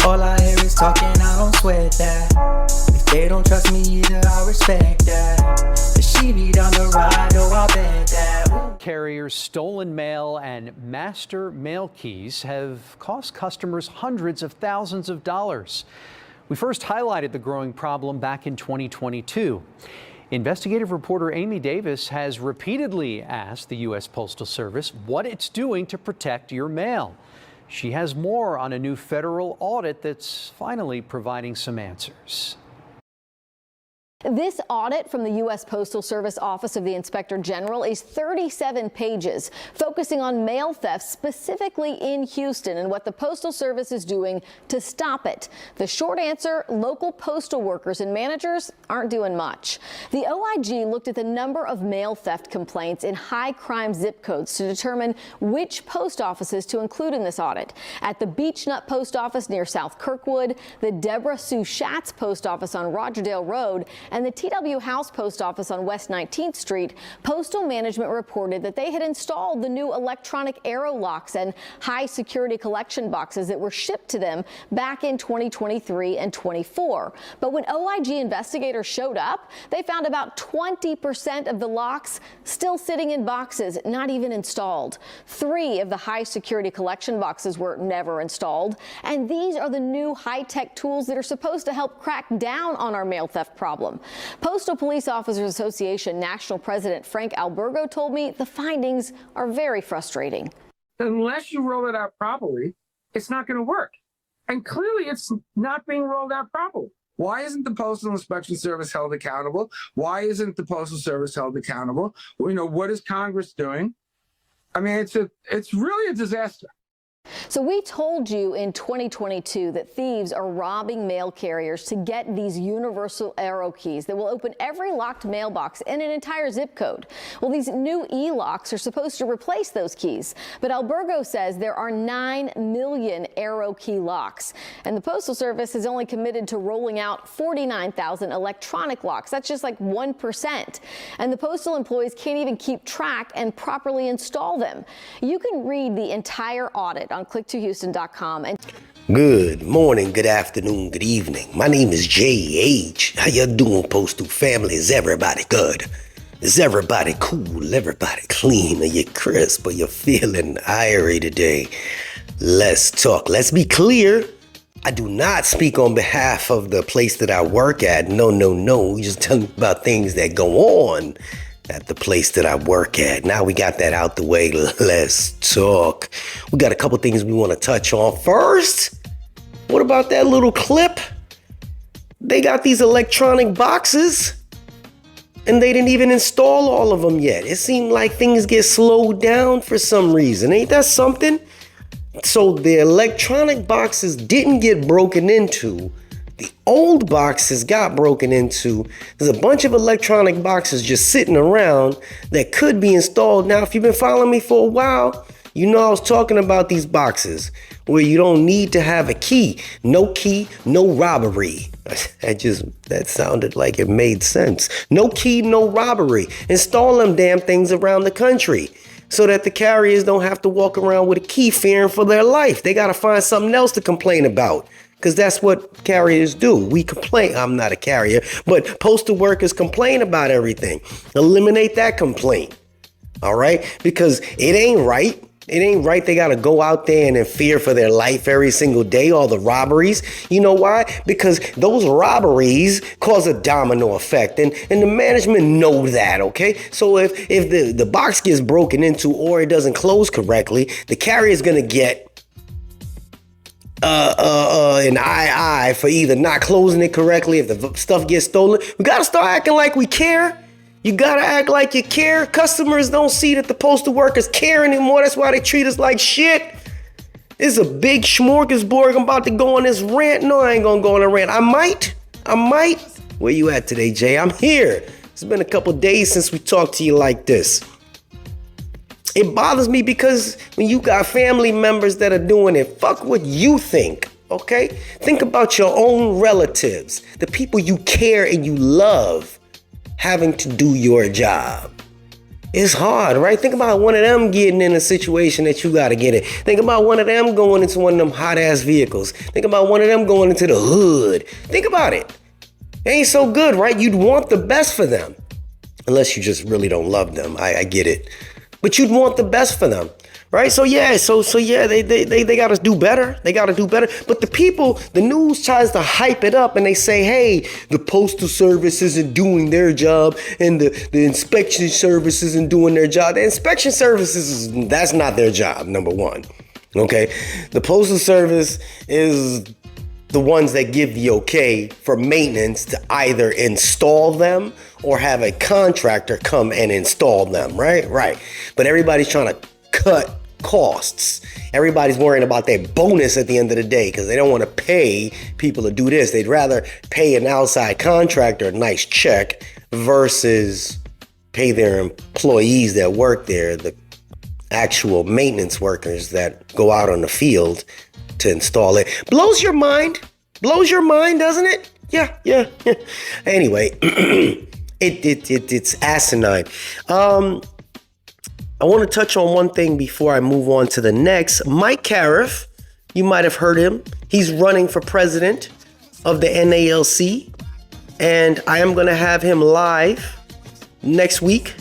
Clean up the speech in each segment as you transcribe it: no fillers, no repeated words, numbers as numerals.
All I hear is talking, I don't sweat that. If they don't trust me either, I respect that. But she be down the ride, oh, I bet that. Carriers' stolen mail and master mail keys have cost customers hundreds of thousands of dollars. We first highlighted the growing problem back in 2022. Investigative reporter Amy Davis has repeatedly asked the U.S. Postal Service what it's doing to protect your mail. She has more on a new federal audit that's finally providing some answers. This audit from the U.S. Postal Service Office of the Inspector General is 37 pages, focusing on mail theft specifically in Houston and what the Postal Service is doing to stop it. The short answer, local postal workers and managers aren't doing much. The OIG looked at the number of mail theft complaints in high crime zip codes to determine which post offices to include in this audit. At the Beech Nut Post Office near South Kirkwood, the Deborah Sue Schatz Post Office on Rogerdale Road, and the TW House Post Office on West 19th Street, Postal Management reported that they had installed the new electronic arrow locks and high security collection boxes that were shipped to them back in 2023 and 24. But when OIG investigators showed up, they found about 20% of the locks still sitting in boxes, not even installed. 3 of the high security collection boxes were never installed. And these are the new high-tech tools that are supposed to help crack down on our mail theft problem. Postal Police Officers Association National President Frank Albergo told me the findings are very frustrating. Unless you roll it out properly, it's not going to work. And clearly it's not being rolled out properly. Why isn't the Postal Inspection Service held accountable? Why isn't the Postal Service held accountable? Well, you know, what is Congress doing? I mean, it's really a disaster. So we told you in 2022 that thieves are robbing mail carriers to get these universal arrow keys that will open every locked mailbox in an entire zip code. Well, these new e-locks are supposed to replace those keys, but Albergo says there are 9 million arrow key locks, and the Postal Service is only committed to rolling out 49,000 electronic locks. That's just like 1%. And the postal employees can't even keep track and properly install them. You can read the entire audit on click2houston.com. And good morning, good afternoon, good evening. My name is J.H. How you doing, Postal family? Is everybody good? Is everybody cool? Everybody clean? Are you crisp? Are you feeling irie today? Let's talk. Let's be clear. I do not speak on behalf of the place that I work at. No. We just telling about things that go on at the place that I work at. Now we got that out the way. Let's talk. We got a couple things we want to touch on. First, what about that little clip? They got these electronic boxes and they didn't even install all of them yet. It seemed like things get slowed down for some reason. Ain't that something? So the electronic boxes didn't get broken into. The old boxes got broken into. There's a bunch of electronic boxes just sitting around that could be installed. Now, if you've been following me for a while, you know I was talking about these boxes where you don't need to have a key. No key, no robbery. That sounded like it made sense. No key, no robbery. Install them damn things around the country so that the carriers don't have to walk around with a key fearing for their life. They got to find something else to complain about. Because that's what carriers do. We complain. I'm not a carrier, but postal workers complain about everything. Eliminate that complaint. All right? Because it ain't right. It ain't right. They got to go out there and in fear for their life every single day. All the robberies. You know why? Because those robberies cause a domino effect. And the management know that, okay? So if the box gets broken into or it doesn't close correctly, the carrier is going to get an II for either not closing it correctly if the stuff gets stolen. We gotta start acting like we care. You gotta act like you care. Customers don't see that the postal workers care anymore. That's why they treat us like shit. It's a big smorgasbord. I'm about to go on this rant. No, I ain't gonna go on a rant. I might. Where you at today, Jay? I'm here. It's been a couple days since we talked to you like this. It bothers me because when you got family members that are doing it, fuck what you think, okay? Think about your own relatives, the people you care and you love having to do your job. It's hard, right? Think about one of them getting in a situation that you got to get in. Think about one of them going into one of them hot ass vehicles. Think about one of them going into the hood. Think about it. It ain't so good, right? You'd want the best for them. Unless you just really don't love them. I get it. But you'd want the best for them. Right? So yeah, they gotta do better. They gotta do better. But the news tries to hype it up and they say, hey, the Postal Service isn't doing their job and the inspection service isn't doing their job. The inspection services, that's not their job, number one. Okay? The Postal Service is the ones that give the okay for maintenance to either install them or have a contractor come and install them, right? Right. But everybody's trying to cut costs. Everybody's worrying about their bonus at the end of the day because they don't want to pay people to do this. They'd rather pay an outside contractor a nice check versus pay their employees that work there, the actual maintenance workers that go out on the field to install it. Blows your mind, doesn't it? Yeah. Anyway, it's asinine. I want to touch on one thing before I move on to the next. Mike Cariff, you might have heard him. He's running for president of the NALC, and I am going to have him live next week.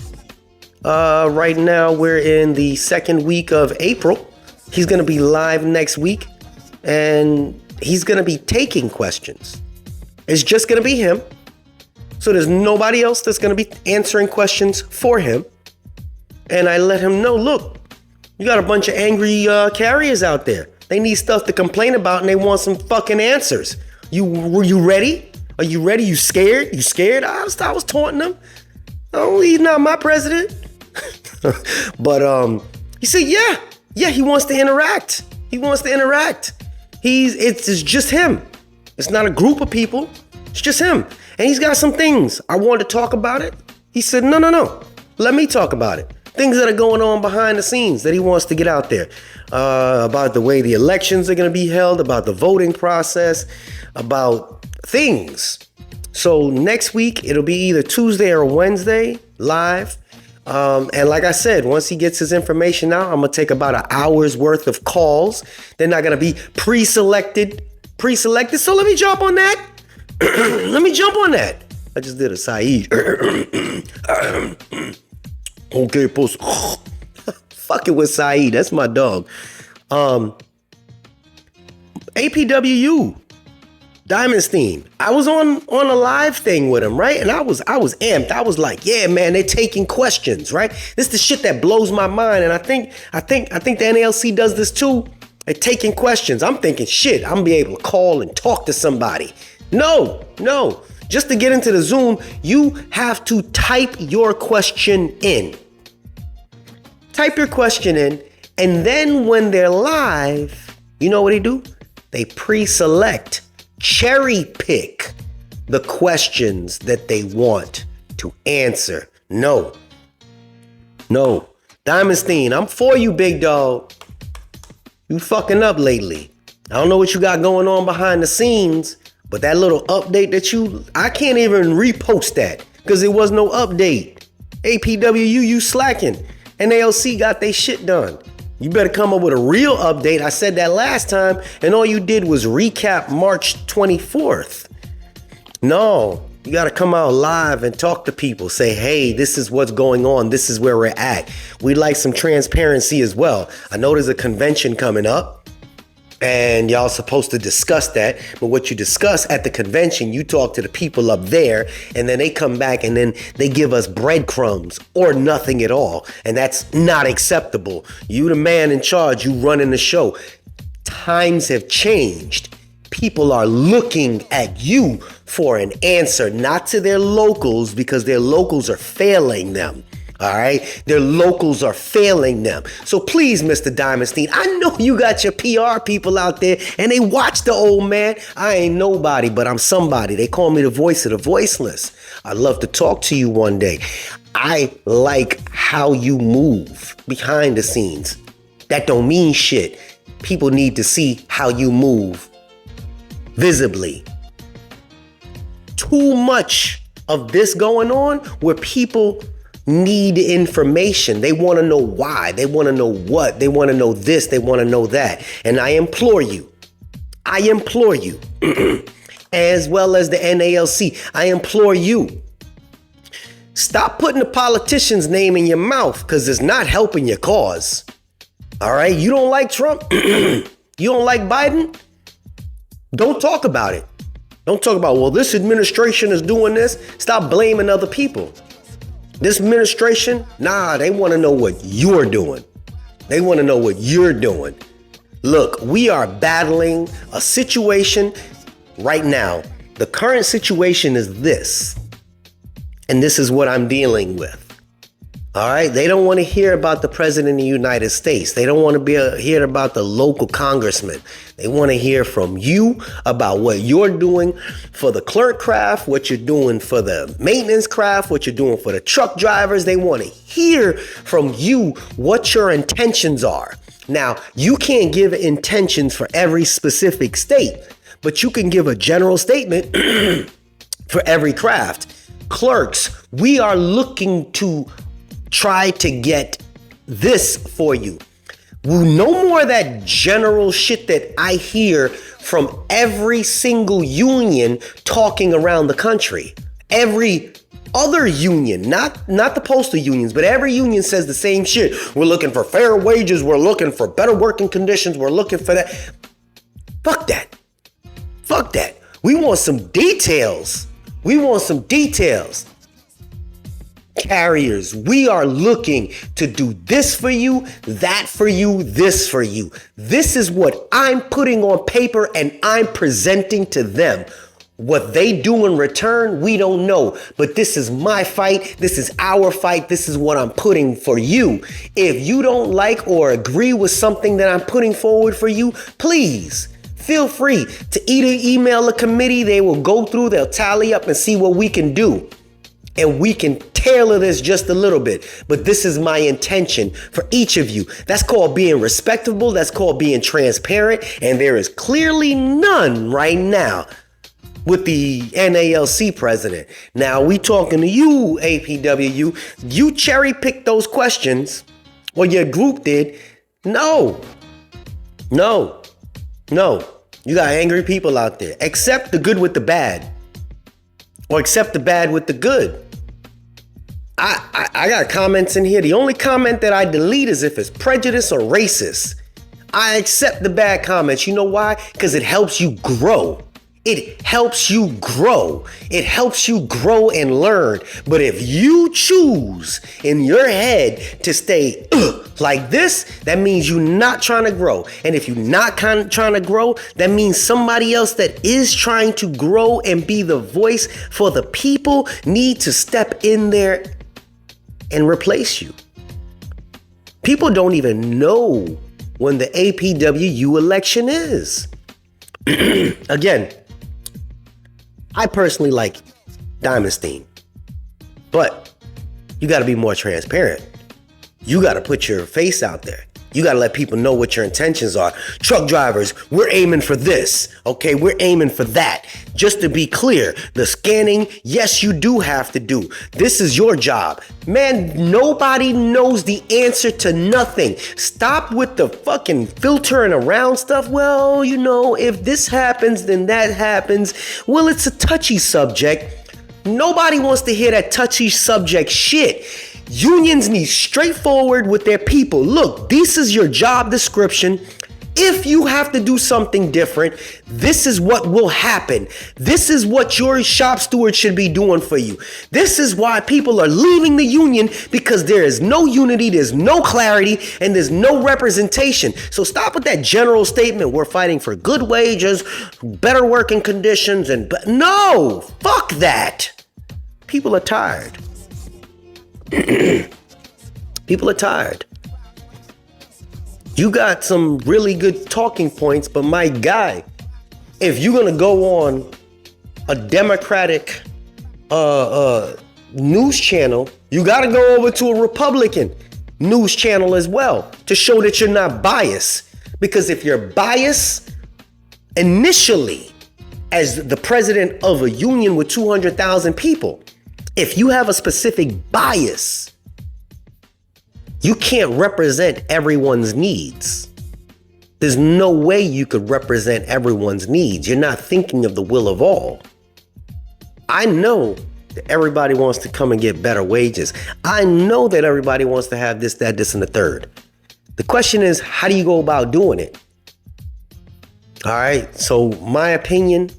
Right now, we're in the second week of April. He's going to be live next week, and he's going to be taking questions. It's just going to be him. So there's nobody else that's going to be answering questions for him. And I let him know, look, you got a bunch of angry carriers out there. They need stuff to complain about and they want some fucking answers. Were you ready? Are you ready? You scared? You scared? I was taunting him. Oh, he's not my president. But he said, yeah, he wants to interact. It's just him. It's not a group of people. It's just him. And he's got some things. I wanted to talk about it. He said, no. Let me talk about it. Things that are going on behind the scenes that he wants to get out there. About the way the elections are going to be held, about the voting process, about things. So next week, it'll be either Tuesday or Wednesday live. And like I said, once he gets his information out, I'm going to take about an hour's worth of calls. They're not going to be pre-selected. So let me jump on that. I just did a Saeed. Okay, post. Fucking with Saeed. That's my dog. APWU. Diamondstein. I was on a live thing with him, right? And I was amped. I was like, yeah, man, they're taking questions, right? This is the shit that blows my mind. And I think the NALC does this too. They're taking questions. I'm thinking, shit, I'm gonna be able to call and talk to somebody. No. Just to get into the Zoom, you have to type your question in. Type your question in, and then when they're live, you know what they do? They pre-select, cherry pick the questions that they want to answer. No. Diamondstein, I'm for you, big dog. You fucking up lately. I don't know what you got going on behind the scenes, but that little update I can't even repost that because there was no update. APWU, you slacking. NALC got they shit done. You better come up with a real update. I said that last time, and all you did was recap March 24th. No, you got to come out live and talk to people. Say, hey, this is what's going on. This is where we're at. We'd like some transparency as well. I know there's a convention coming up. And y'all supposed to discuss that. But what you discuss at the convention, you talk to the people up there, and then they come back and then they give us breadcrumbs or nothing at all. And that's not acceptable. You the man in charge, you running the show. Times have changed. People are looking at you for an answer, not to their locals, because their locals are failing them. All right, their locals are failing them. So please, Mr. Diamondstein, I know you got your PR people out there and they watch the old man. I ain't nobody, but I'm somebody. They call me the voice of the voiceless. I'd love to talk to you one day. I like how you move behind the scenes. That don't mean shit. People need to see how you move visibly. Too much of this going on where people need information. They want to know why. They want to know what. They want to know this. They want to know that. And I implore you, as well as the NALC, I implore you, stop putting the politician's name in your mouth because it's not helping your cause. All right? You don't like Trump? You don't like Biden? Don't talk about it. Don't talk about, well, this administration is doing this. Stop blaming other people. This administration, nah, they want to know what you're doing. They want to know what you're doing. Look, we are battling a situation right now. The current situation is this, and this is what I'm dealing with. All right. They don't want to hear about the president of the United States. They don't want to hear about the local congressman. They want to hear from you about what you're doing for the clerk craft, what you're doing for the maintenance craft, what you're doing for the truck drivers. They want to hear from you what your intentions are. Now, you can't give intentions for every specific state, but you can give a general statement for every craft. Clerks, we are looking to try to get this for you. No more of that general shit that I hear from every single union talking around the country. Every other union, not the postal unions, but every union says the same shit. We're looking for fair wages. We're looking for better working conditions. We're looking for that. Fuck that. Fuck that. We want some details. We want some details. Carriers, we are looking to do this for you, that for you, this for you. This is what I'm putting on paper and I'm presenting to them. What they do in return, we don't know. But this is my fight. This is our fight. This is what I'm putting for you. If you don't like or agree with something that I'm putting forward for you, please feel free to either email a committee. They will go through, they'll tally up and see what we can do. And we can tailor this just a little bit. But this is my intention for each of you. That's called being respectable. That's called being transparent. And there is clearly none right now with the NALC president. Now, we talking to you, APWU. You cherry picked those questions, or your group did. No. You got angry people out there. Accept the good with the bad. Or accept the bad with the good. I got comments in here. The only comment that I delete is if it's prejudice or racist. I accept the bad comments. You know why? Because it helps you grow. It helps you grow. It helps you grow and learn. But if you choose in your head to stay like this, that means you're not trying to grow. And if you're not trying to grow, that means somebody else that is trying to grow and be the voice for the people need to step in there and replace you. People don't even know when the APWU election is. Again, I personally like Diamondstein, but you got to be more transparent. You got to put your face out there. You got to let people know what your intentions are. Truck drivers, we're aiming for this. Okay, we're aiming for that. Just to be clear, the scanning, yes, you do have to do. This is your job. Man, nobody knows the answer to nothing. Stop with the fucking filtering around stuff. Well, you know, if this happens, then that happens. Well, it's a touchy subject. Nobody wants to hear that touchy subject shit. Unions need straightforward with their people. Look, this is your job description. If you have to do something different, this is what will happen. This is what your shop steward should be doing for you. This is why people are leaving the union, because there is no unity, there's no clarity, and there's no representation. So stop with that general statement. We're fighting for good wages, better working conditions, and no, fuck that. People are tired. People are tired. You got some really good talking points, but my guy, if you're gonna go on a Democratic news channel, you gotta go over to a Republican news channel as well to show that you're not biased. Because if you're biased initially as the president of a union with 200,000 people, if you have a specific bias You can't represent everyone's needs. There's no way you could represent everyone's needs. You're not thinking of the will of all. I know that everybody wants to come and get better wages. I know that everybody wants to have this, that, this, and the third. The question is, how do you go about doing it? All right. So my opinion,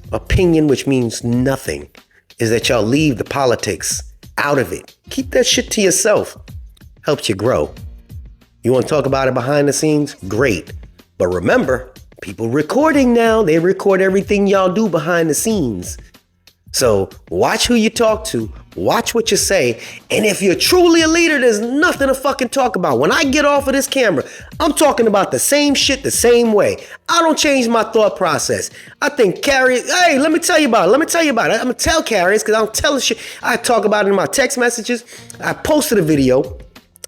which means nothing, is that y'all leave the politics out of it. Keep that shit to yourself. Helps you grow. You want to talk about it behind the scenes? Great. But remember, people recording now. They record everything y'all do behind the scenes. So watch who you talk to, watch what you say, and if you're truly a leader, there's nothing to fucking talk about. When I get off of this camera, I'm talking about the same shit the same way. I don't change my thought process. I think carriers, hey, let me tell you about it. I'm gonna tell carriers because I don't tell the shit. I talk about it in my text messages. I posted a video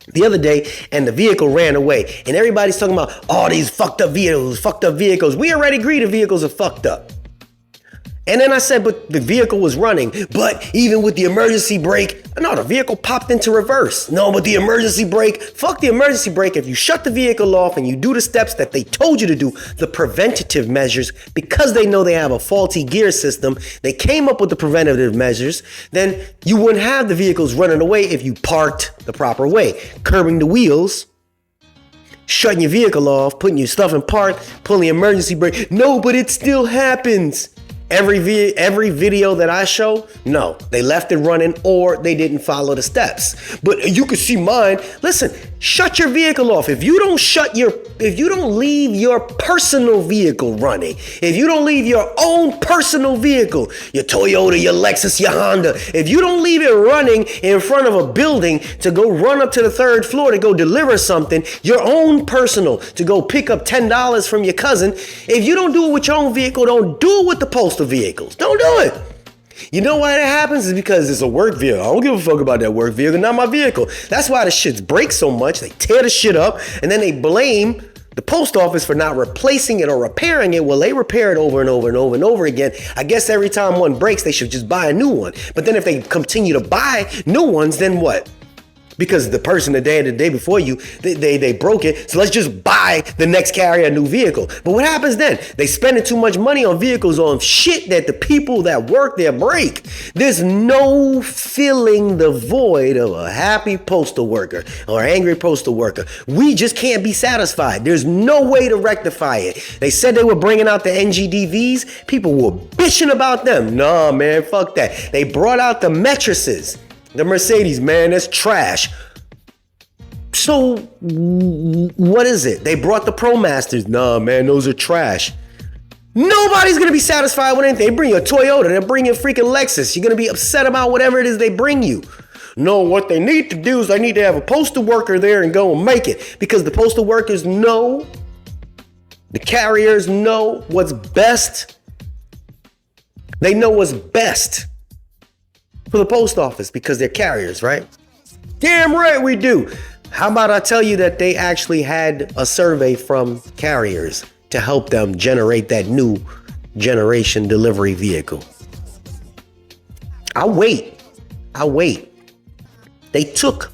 the other day and the vehicle ran away. And everybody's talking about all these fucked up vehicles. We already agree the vehicles are fucked up. And then I said, but the vehicle was running. But even with the emergency brake, no, the vehicle popped into reverse. No, but the emergency brake, fuck the emergency brake. If you shut the vehicle off and you do the steps that they told you to do, the preventative measures, because they know they have a faulty gear system, they came up with the preventative measures, then you wouldn't have the vehicles running away if you parked the proper way. Curbing the wheels, shutting your vehicle off, putting your stuff in park, pulling the emergency brake. No, but it still happens. Every video that I show, no, they left it running or they didn't follow the steps. But you can see mine. Listen, shut your vehicle off. If you don't leave your personal vehicle running, if you don't leave your own personal vehicle, your Toyota, your Lexus, your Honda, if you don't leave it running in front of a building to go run up to the third floor to go deliver something, your own personal, to go pick up $10 from your cousin, if you don't do it with your own vehicle, don't do it with the postal vehicles. Don't do it. You know why that happens? Is because it's a work vehicle. I don't give a fuck about that work vehicle, not my vehicle. That's why the shits break so much. They tear the shit up and then they blame the post office for not replacing it or repairing it. Well, they repair it over and over and over and over again. I guess every time one breaks, they should just buy a new one. But then if they continue to buy new ones, then what? Because the person the day before you, they broke it. So let's just buy the next carrier a new vehicle. But what happens then? They spending too much money on vehicles on shit that the people that work there break. There's no filling the void of a happy postal worker or angry postal worker. We just can't be satisfied. There's no way to rectify it. They said they were bringing out the NGDVs. People were bitching about them. Nah, man, fuck that. They brought out the mattresses. The Mercedes, man, that's trash. So what is it? They brought the ProMasters. Nah, man, those are trash. Nobody's going to be satisfied with anything. They bring you a Toyota. They bring you a freaking Lexus. You're going to be upset about whatever it is they bring you. No, what they need to do is they need to have a postal worker there and go and make it. Because the postal workers know, the carriers know what's best. They know what's best for the post office because they're carriers, right? Damn right we do. How about I tell you that they actually had a survey from carriers to help them generate that new generation delivery vehicle. I'll wait. They took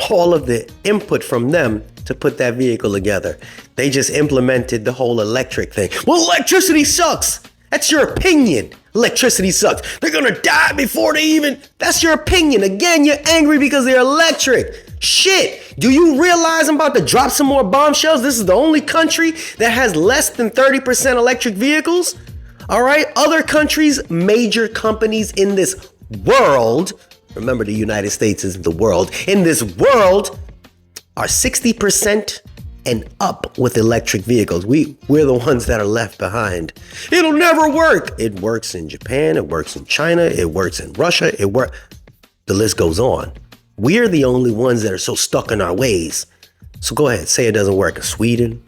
all of the input from them to put that vehicle together. They just implemented the whole electric thing. Well, electricity sucks. That's your opinion. Electricity sucks. They're gonna die before they even... That's your opinion. Again, you're angry because they're electric. Shit. Do you realize I'm about to drop some more bombshells? This is the only country that has less than 30% electric vehicles. All right? Other countries, major companies in this world, remember the United States is the world, in this world are 60% and up with electric vehicles. We're the ones that are left behind. It'll never work. It works in Japan. It works in China. It works in Russia. The list goes on. We're the only ones that are so stuck in our ways. So go ahead, say it doesn't work in Sweden,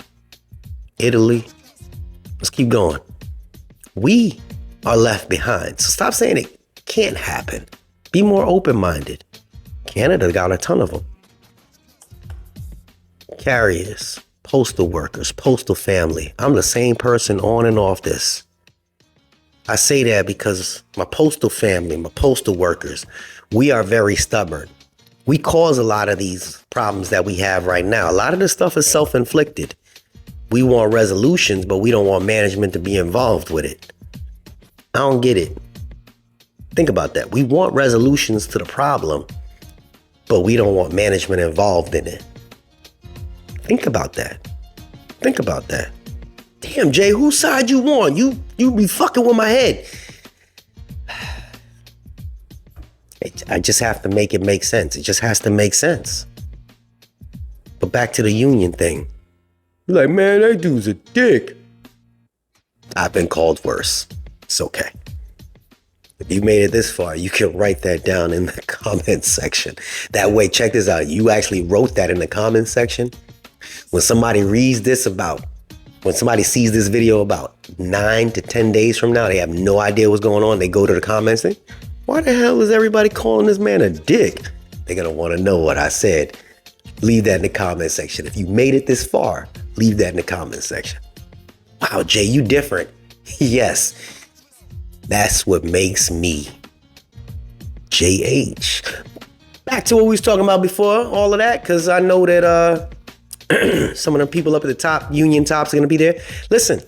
Italy. Let's keep going. We are left behind. So stop saying it can't happen. Be more open-minded. Canada got a ton of them. Carriers, postal workers, postal family. I'm the same person on and off this. I say that because my postal family, my postal workers, we are very stubborn. We cause a lot of these problems that we have right now. A lot of this stuff is self-inflicted. We want resolutions, but we don't want management to be involved with it. I don't get it. Think about that. We want resolutions to the problem, but we don't want management involved in it. Think about that. Think about that. Damn, Jay, whose side you on? You be fucking with my head. I just have to make it make sense. It just has to make sense. But back to the union thing. You're like, man, that dude's a dick. I've been called worse. It's okay. If you made it this far, you can write that down in the comment section. That way, check this out. You actually wrote that in the comment section. When somebody sees this video about 9 to 10 days from now, they have no idea what's going on. They go to the comments, say, why the hell is everybody calling this man a dick? They're going to want to know what I said. Leave that in the comment section. If you made it this far, leave that in the comment section. Wow, Jay, you different. Yes, that's what makes me JH. Back to what we was talking about before, all of that, because I know that some of the people up at the top, union tops, are going to be there. Listen,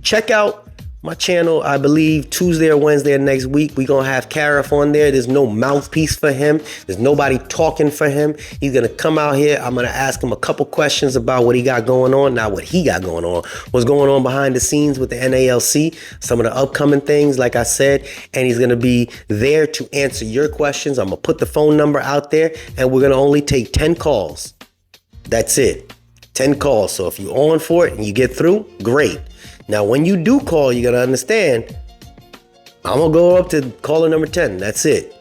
check out my channel, I believe Tuesday or Wednesday of next week. We're going to have Karif on there. There's no mouthpiece for him. There's nobody talking for him. He's going to come out here. I'm going to ask him a couple questions about what he got going on. Not what he got going on. What's going on behind the scenes with the NALC. Some of the upcoming things, like I said. And he's going to be there to answer your questions. I'm going to put the phone number out there. And we're going to only take 10 calls. That's it. 10 calls. So if you're on for it and you get through, great. Now, when you do call, you got to understand, I'm going to go up to caller number 10. That's it.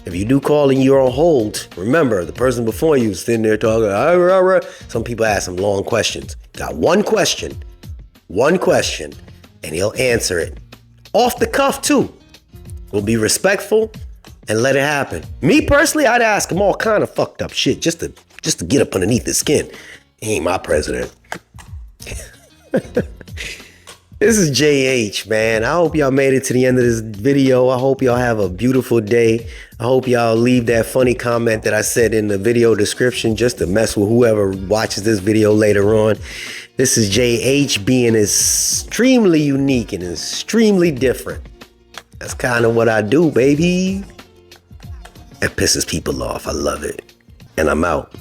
If you do call and you're on hold, remember, the person before you is sitting there talking. Some people ask some long questions. Got one question, and he'll answer it. Off the cuff, too. We'll be respectful and let it happen. Me, personally, I'd ask him all kind of fucked up shit just to get up underneath his skin. He ain't my president. This is JH, man. I hope y'all made it to the end of this video. I hope y'all have a beautiful day. I hope y'all leave that funny comment that I said in the video description just to mess with whoever watches this video later on. This is JH being extremely unique and extremely different. That's kind of what I do, baby. It pisses people off. I love it. And I'm out.